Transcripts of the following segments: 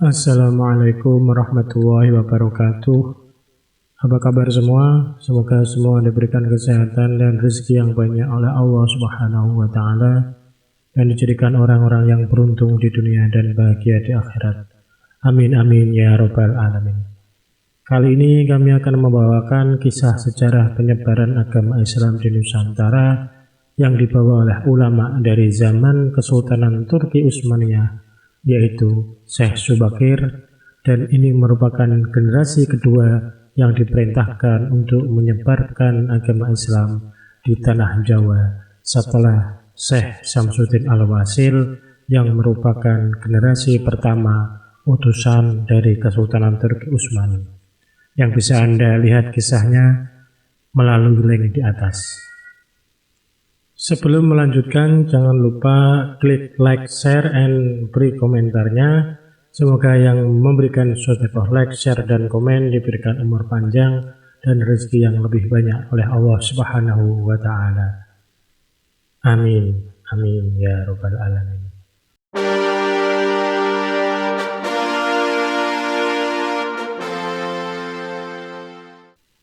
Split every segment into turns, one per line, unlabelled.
Assalamualaikum warahmatullahi wabarakatuh. Apa kabar semua? Semoga semua diberikan kesehatan dan rezeki yang banyak oleh Allah Subhanahu wa Ta'ala, dan dijadikan orang-orang yang beruntung di dunia dan bahagia di akhirat. Amin amin ya rabbal alamin. Kali ini kami akan membawakan kisah sejarah penyebaran agama Islam di Nusantara yang dibawa oleh ulama dari zaman Kesultanan Turki Utsmaniyah, yaitu Syekh Subakir, dan ini merupakan generasi kedua yang diperintahkan untuk menyebarkan agama Islam di tanah Jawa setelah Syekh Syamsuddin Al-Wasil yang merupakan generasi pertama utusan dari Kesultanan Turki Utsmani, yang bisa Anda lihat kisahnya melalui link di atas. Sebelum melanjutkan, jangan lupa klik like, share, and beri komentarnya. Semoga yang memberikan sedekah like, share, dan komen diberikan umur panjang dan rezeki yang lebih banyak oleh Allah Subhanahu wa Ta'ala. Amin, amin ya rabbal alamin.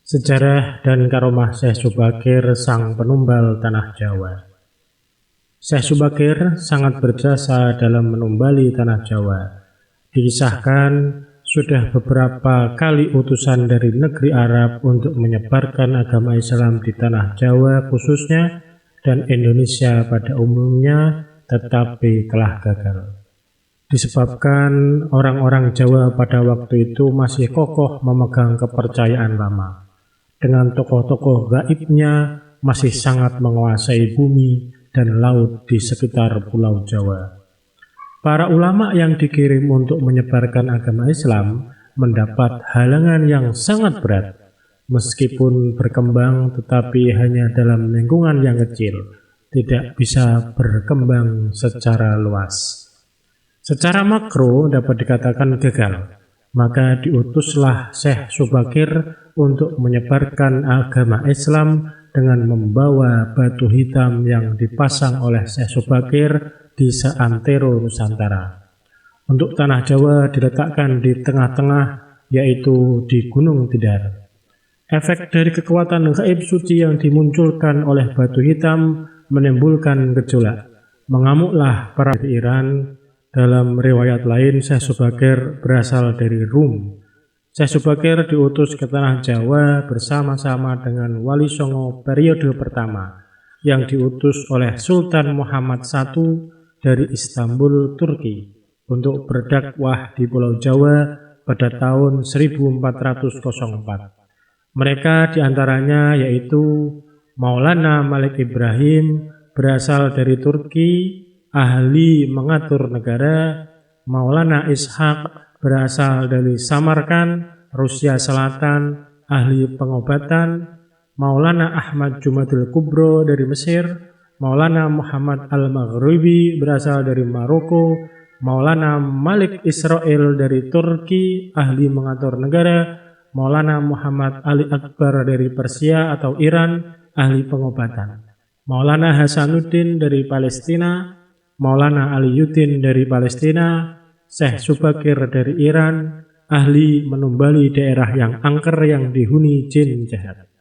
Sejarah dan karomah Syekh Subakir, sang penumbal tanah Jawa. Syekh Subakir sangat berjasa dalam menumbali tanah Jawa. Dikisahkan sudah beberapa kali utusan dari negeri Arab untuk menyebarkan agama Islam di tanah Jawa khususnya dan Indonesia pada umumnya, tetapi telah gagal. Disebabkan orang-orang Jawa pada waktu itu masih kokoh memegang kepercayaan lama. Dengan tokoh-tokoh gaibnya masih sangat menguasai bumi dan laut di sekitar Pulau Jawa. Para ulama yang dikirim untuk menyebarkan agama Islam mendapat halangan yang sangat berat. Meskipun berkembang tetapi hanya dalam lingkungan yang kecil, tidak bisa berkembang secara luas. Secara makro dapat dikatakan gagal. Maka diutuslah Syekh Subakir untuk menyebarkan agama Islam dengan membawa batu hitam yang dipasang oleh Syekh Subakir di seantero Nusantara. Untuk tanah Jawa diletakkan di tengah-tengah, yaitu di Gunung Tidar. Efek dari kekuatan gaib suci yang dimunculkan oleh batu hitam menimbulkan gejolak. Mengamuklah para di Iran. Dalam riwayat lain, Syekh Subakir berasal dari Rum. Syekh Subakir diutus ke tanah Jawa bersama-sama dengan Wali Songo periode pertama yang diutus oleh Sultan Muhammad I dari Istanbul, Turki, untuk berdakwah di Pulau Jawa pada tahun 1404. Mereka diantaranya yaitu Maulana Malik Ibrahim, berasal dari Turki, ahli mengatur negara; Maulana Ishaq, berasal dari Samarkand, Rusia Selatan, ahli pengobatan; Maulana Ahmad Jumadil Kubro dari Mesir; Maulana Muhammad Al-Maghribi, berasal dari Maroko; Maulana Malik Israel dari Turki, ahli mengatur negara; Maulana Muhammad Ali Akbar dari Persia atau Iran, ahli pengobatan; Maulana Hasanuddin dari Palestina; Maulana Aliyuddin dari Palestina; Syekh Subakir dari Iran, ahli menumbali daerah yang angker yang dihuni jin jahat.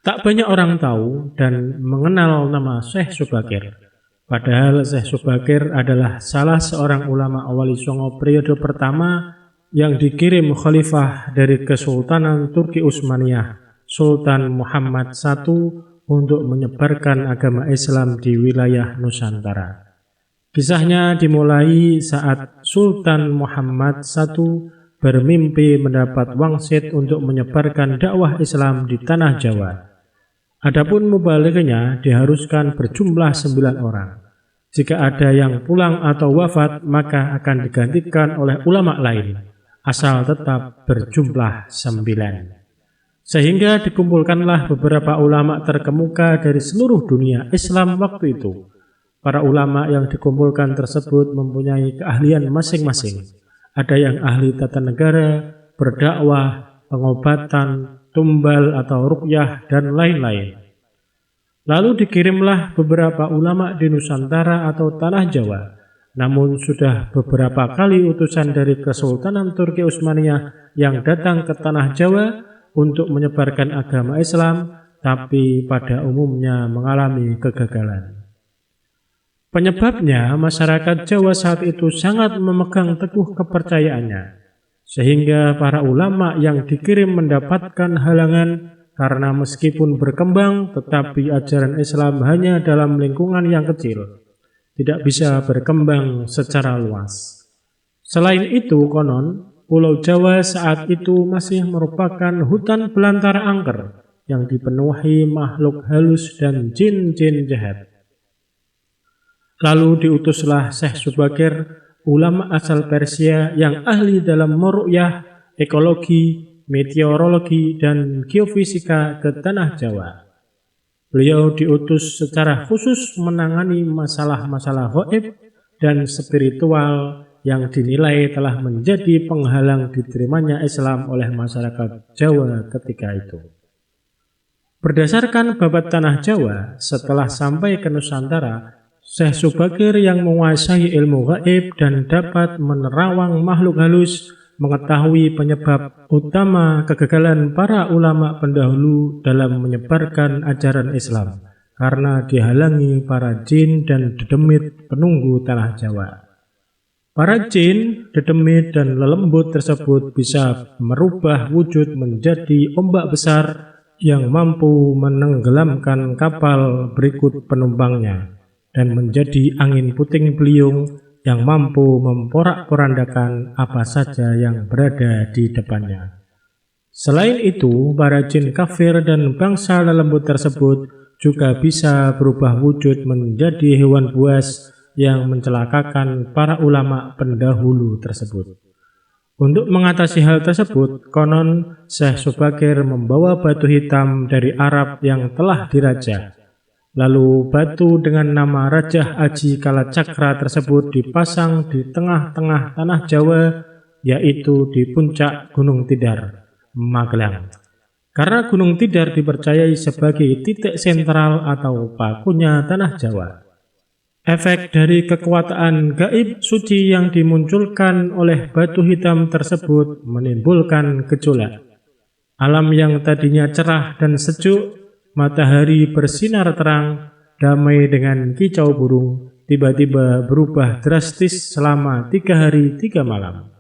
Tak banyak orang tahu dan mengenal nama Syekh Subakir. Padahal Syekh Subakir adalah salah seorang ulama Wali Songo periode pertama yang dikirim khalifah dari Kesultanan Turki Utsmaniyah, Sultan Muhammad I, untuk menyebarkan agama Islam di wilayah Nusantara. Kisahnya dimulai saat Sultan Muhammad I bermimpi mendapat wangsit untuk menyebarkan dakwah Islam di tanah Jawa. Adapun mubalighnya diharuskan berjumlah 9 orang. Jika ada yang pulang atau wafat, maka akan digantikan oleh ulama lain, asal tetap berjumlah 9. Sehingga dikumpulkanlah beberapa ulama terkemuka dari seluruh dunia Islam waktu itu. Para ulama yang dikumpulkan tersebut mempunyai keahlian masing-masing. Ada yang ahli tata negara, berdakwah, pengobatan, tumbal atau ruqyah, dan lain-lain. Lalu dikirimlah beberapa ulama di Nusantara atau tanah Jawa Namun sudah beberapa kali utusan dari Kesultanan Turki Utsmaniyah yang datang ke tanah Jawa untuk menyebarkan agama Islam, tapi pada umumnya mengalami kegagalan. Penyebabnya, masyarakat Jawa saat itu sangat memegang teguh kepercayaannya, sehingga para ulama yang dikirim mendapatkan halangan karena meskipun berkembang, tetapi ajaran Islam hanya dalam lingkungan yang kecil, tidak bisa berkembang secara luas. Selain itu, konon, Pulau Jawa saat itu masih merupakan hutan belantara angker yang dipenuhi makhluk halus dan jin-jin jahat. Lalu diutuslah Syekh Subakir, ulama asal Persia yang ahli dalam meruqyah, ekologi, meteorologi, dan geofisika ke tanah Jawa. Beliau diutus secara khusus menangani masalah-masalah gaib dan spiritual yang dinilai telah menjadi penghalang diterimanya Islam oleh masyarakat Jawa ketika itu. Berdasarkan babat tanah Jawa, setelah sampai ke Nusantara, Syekh Subakir yang menguasai ilmu gaib dan dapat menerawang makhluk halus mengetahui penyebab utama kegagalan para ulama pendahulu dalam menyebarkan ajaran Islam karena dihalangi para jin dan dedemit penunggu tanah Jawa. Para jin, dedemit, dan lelembut tersebut bisa merubah wujud menjadi ombak besar yang mampu menenggelamkan kapal berikut penumpangnya dan menjadi angin puting beliung yang mampu memporak-porandakan apa saja yang berada di depannya. Selain itu, para jin kafir dan bangsa lelembut tersebut juga bisa berubah wujud menjadi hewan buas yang mencelakakan para ulama pendahulu tersebut. Untuk mengatasi hal tersebut, konon Syekh Subakir membawa batu hitam dari Arab yang telah dirajah. Lalu batu dengan nama Rajah Aji Kalacakra tersebut dipasang di tengah-tengah tanah Jawa, yaitu di puncak Gunung Tidar, Magelang. Karena Gunung Tidar dipercayai sebagai titik sentral atau pakunya tanah Jawa. Efek dari kekuatan gaib suci yang dimunculkan oleh batu hitam tersebut menimbulkan gejolak. Alam yang tadinya cerah dan sejuk, matahari bersinar terang, damai dengan kicau burung, tiba-tiba berubah drastis selama 3 hari 3 malam.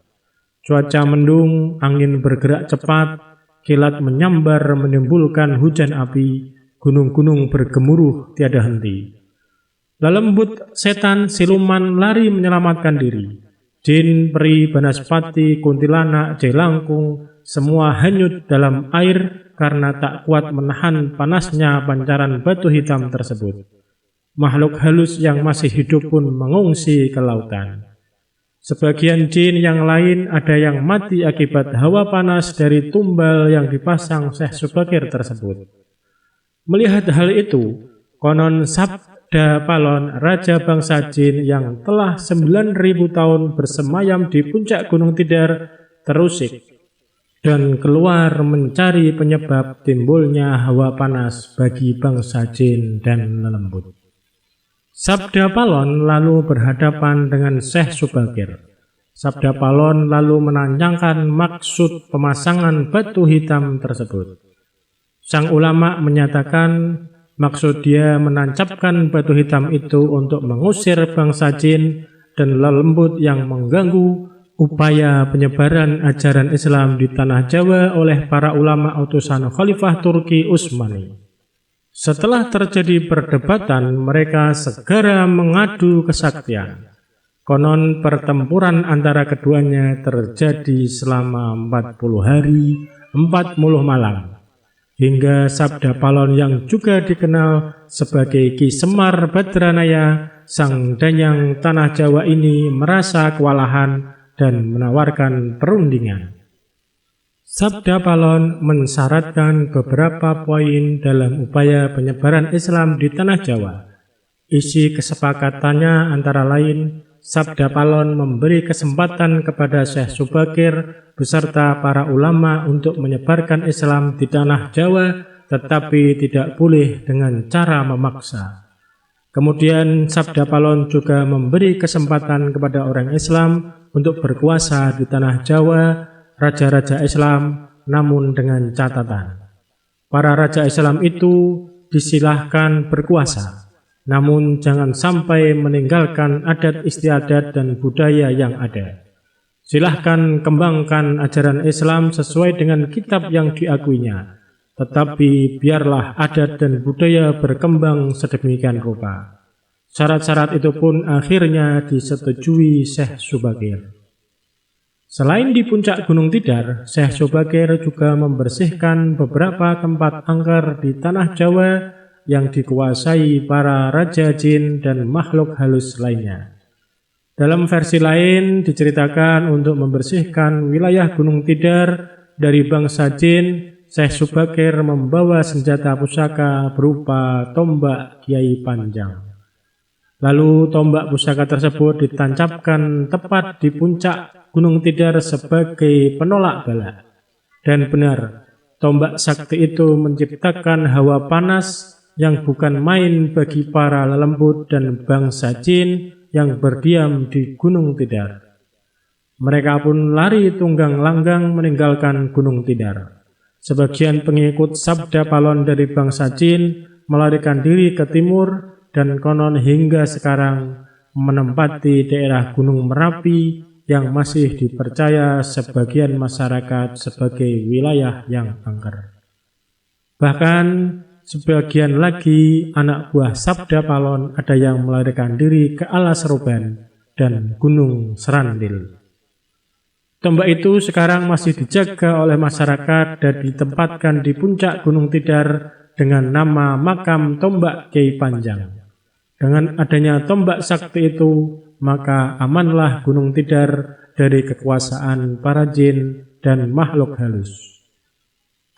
Cuaca mendung, angin bergerak cepat, kilat menyambar menimbulkan hujan api, gunung-gunung bergemuruh tiada henti. Lelembut, setan, siluman lari menyelamatkan diri. Jin, peri, banaspati, kuntilanak, jelangkung, semua hanyut dalam air karena tak kuat menahan panasnya pancaran batu hitam tersebut. Makhluk halus yang masih hidup pun mengungsi ke lautan. Sebagian jin yang lain ada yang mati akibat hawa panas dari tumbal yang dipasang Syekh Subakir tersebut. Melihat hal itu, konon Sabda Palon, raja bangsa jin yang telah 9.000 tahun bersemayam di puncak Gunung Tidar, terusik dan keluar mencari penyebab timbulnya hawa panas bagi bangsa jin dan lelembut. Sabda Palon lalu berhadapan dengan Syekh Subakir. Sabda Palon lalu menanyakan maksud pemasangan batu hitam tersebut. Sang ulama menyatakan maksud dia menancapkan batu hitam itu untuk mengusir bangsa jin dan lelembut yang mengganggu upaya penyebaran ajaran Islam di tanah Jawa oleh para ulama utusan Khalifah Turki Utsmani. Setelah terjadi perdebatan, mereka segera mengadu kesaktian. Konon pertempuran antara keduanya terjadi selama 40 hari, 40 malam. Hingga Sabda Palon yang juga dikenal sebagai Ki Semar Badranaya, sang danyang tanah Jawa ini merasa kewalahan dan menawarkan perundingan. Sabda Palon mensyaratkan beberapa poin dalam upaya penyebaran Islam di tanah Jawa. Isi kesepakatannya antara lain, Sabda Palon memberi kesempatan kepada Syekh Subakir beserta para ulama untuk menyebarkan Islam di tanah Jawa, tetapi tidak boleh dengan cara memaksa. Kemudian Sabda Palon juga memberi kesempatan kepada orang Islam untuk berkuasa di tanah Jawa, raja-raja Islam, namun dengan catatan. Para raja Islam itu disilahkan berkuasa, namun jangan sampai meninggalkan adat istiadat dan budaya yang ada. Silahkan kembangkan ajaran Islam sesuai dengan kitab yang diakuinya, tetapi biarlah adat dan budaya berkembang sedemikian rupa. Syarat-syarat itu pun akhirnya disetujui Syekh Subakir. Selain di puncak Gunung Tidar, Syekh Subakir juga membersihkan beberapa tempat angker di tanah Jawa yang dikuasai para raja jin dan makhluk halus lainnya. Dalam versi lain diceritakan untuk membersihkan wilayah Gunung Tidar dari bangsa jin, Syekh Subakir membawa senjata pusaka berupa tombak Kiai Panjang. Lalu tombak pusaka tersebut ditancapkan tepat di puncak Gunung Tidar sebagai penolak bala. Dan benar, tombak sakti itu menciptakan hawa panas yang bukan main bagi para lelembut dan bangsa jin yang berdiam di Gunung Tidar. Mereka pun lari tunggang langgang meninggalkan Gunung Tidar. Sebagian pengikut Sabda Palon dari bangsa jin melarikan diri ke timur dan konon hingga sekarang menempati daerah Gunung Merapi yang masih dipercaya sebagian masyarakat sebagai wilayah yang angker. Bahkan sebagian lagi anak buah Sabda Palon ada yang melarikan diri ke Alas Roban dan Gunung Serandil. Tombak itu sekarang masih dijaga oleh masyarakat dan ditempatkan di puncak Gunung Tidar dengan nama makam Tombak Kiai Panjang. Dengan adanya tombak sakti itu, maka amanlah Gunung Tidar dari kekuasaan para jin dan makhluk halus.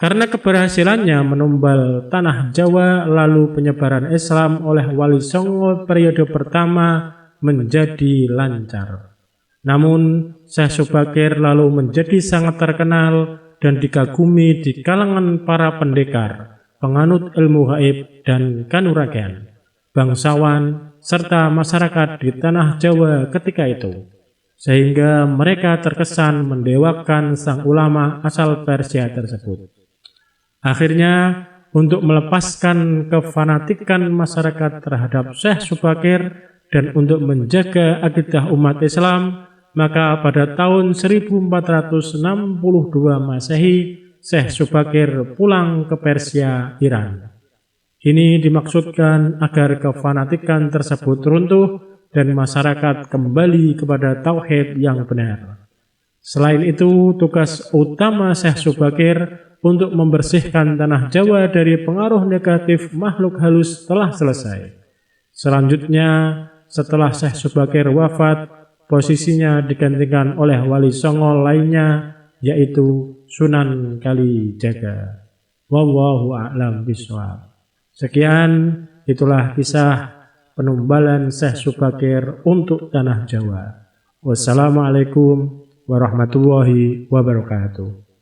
Karena keberhasilannya menumbal tanah Jawa, lalu penyebaran Islam oleh Wali Songo periode pertama menjadi lancar. Namun, Syekh Subakir lalu menjadi sangat terkenal dan dikagumi di kalangan para pendekar, penganut ilmu gaib dan kanuragan, bangsawan, serta masyarakat di tanah Jawa ketika itu, sehingga mereka terkesan mendewakan sang ulama asal Persia tersebut. Akhirnya, untuk melepaskan kefanatikan masyarakat terhadap Syekh Subakir dan untuk menjaga akidah umat Islam, maka pada tahun 1462 Masehi, Syekh Subakir pulang ke Persia, Iran. Ini dimaksudkan agar kefanatikan tersebut runtuh dan masyarakat kembali kepada tauhid yang benar. Selain itu, tugas utama Syekh Subakir untuk membersihkan tanah Jawa dari pengaruh negatif makhluk halus telah selesai. Selanjutnya, setelah Syekh Subakir wafat, posisinya digantikan oleh Wali Songo lainnya, yaitu Sunan Kalijaga. Wallahu a'lam bishawab. Sekian, itulah kisah penumbalan Syekh Subakir untuk tanah Jawa. Wassalamualaikum warahmatullahi wabarakatuh.